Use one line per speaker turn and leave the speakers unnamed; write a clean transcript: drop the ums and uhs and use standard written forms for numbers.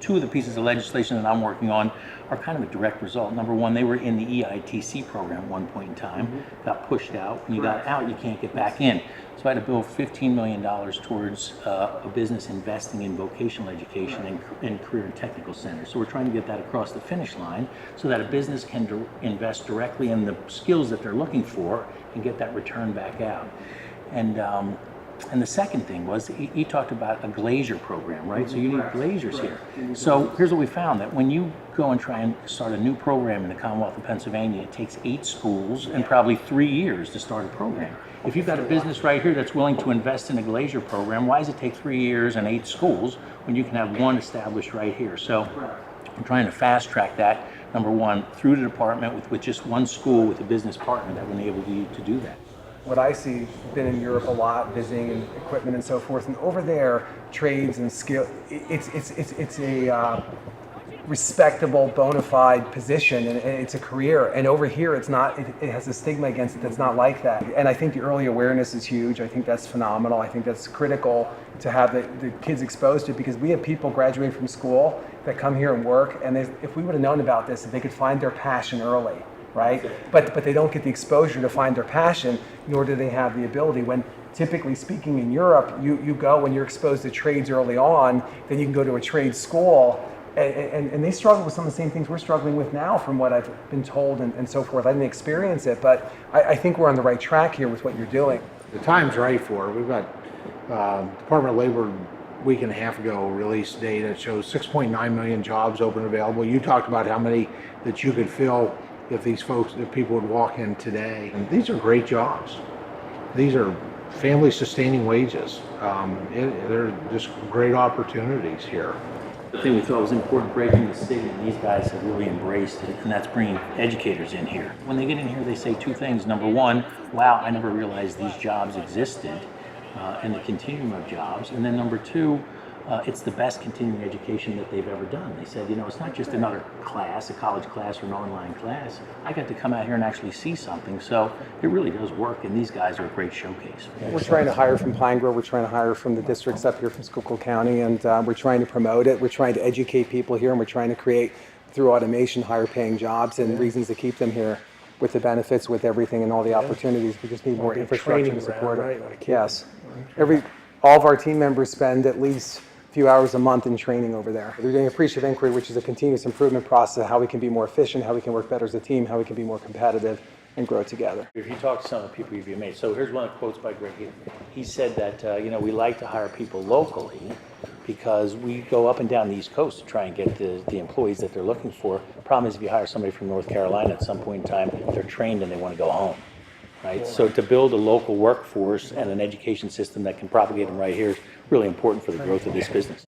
two of the pieces of legislation that I'm working on are kind of a direct result. Number one, they were in the EITC program at one point in time, got pushed out. When you got out, you can't get back in. So I had to build $15 million towards a business investing in vocational education and career and technical centers. So we're trying to get that across the finish line so that a business can invest directly in the skills that they're looking for and get that return back out. And the second thing was, he talked about a glazier program, right? So you need glaziers here. So here's what we found, that when you go and try and start a new program in the Commonwealth of Pennsylvania, it takes 8 schools and probably 3 years to start a program. If you've got a business right here that's willing to invest in a glazier program, why does it take 3 years and 8 schools when you can have one established right here? So I'm trying to fast track that, number one, through the department with just one school with a business partner that will enable you to do that.
What I see, been in Europe a lot, visiting and equipment and so forth, and over there, trades and skill, it's a respectable, bona fide position, and it's a career. And over here, it's not. It has a stigma against it that's not like that. And I think the early awareness is huge. I think that's phenomenal. I think that's critical to have the kids exposed to it, because we have people graduating from school that come here and work, and if we would have known about this, if they could find their passion early. Right? But they don't get the exposure to find their passion, nor do they have the ability. When typically speaking in Europe, you go when you're exposed to trades early on, then you can go to a trade school, and they struggle with some of the same things we're struggling with now, from what I've been told and so forth. I didn't experience it, but I think we're on the right track here with what you're doing.
The time's right for it. We've got Department of Labor a week and a half ago released data that shows 6.9 million jobs open and available. You talked about how many that you could fill if people would walk in today. And these are great jobs. These are family sustaining wages. They're just great opportunities here.
The thing we thought was important, breaking the stigma, and these guys have really embraced it, and that's bringing educators in here. When they get in here, they say two things. Number one, wow, I never realized these jobs existed, and the continuum of jobs. And then number two, it's the best continuing education that they've ever done. They said, it's not just another class, a college class or an online class. I got to come out here and actually see something. So it really does work, and these guys are a great showcase.
We're trying to hire from Pine Grove. We're trying to hire from the districts up here from Schuylkill County, and we're trying to promote it. We're trying to educate people here, and we're trying to create, through automation, higher paying jobs and reasons to keep them here, with the benefits, with everything and all the opportunities. We just need more infrastructure to support it. Yes. All of our team members spend at least few hours a month in training over there. They're doing appreciative inquiry, which is a continuous improvement process of how we can be more efficient, how we can work better as a team, how we can be more competitive and grow together.
If you talk to some of the people you've been made, so here's one of the quotes by Greg. He said that we like to hire people locally because we go up and down the East Coast to try and get the employees that they're looking for. The problem is if you hire somebody from North Carolina at some point in time, they're trained and they want to go home. Right? So to build a local workforce and an education system that can propagate them right here is really important for the growth of this business.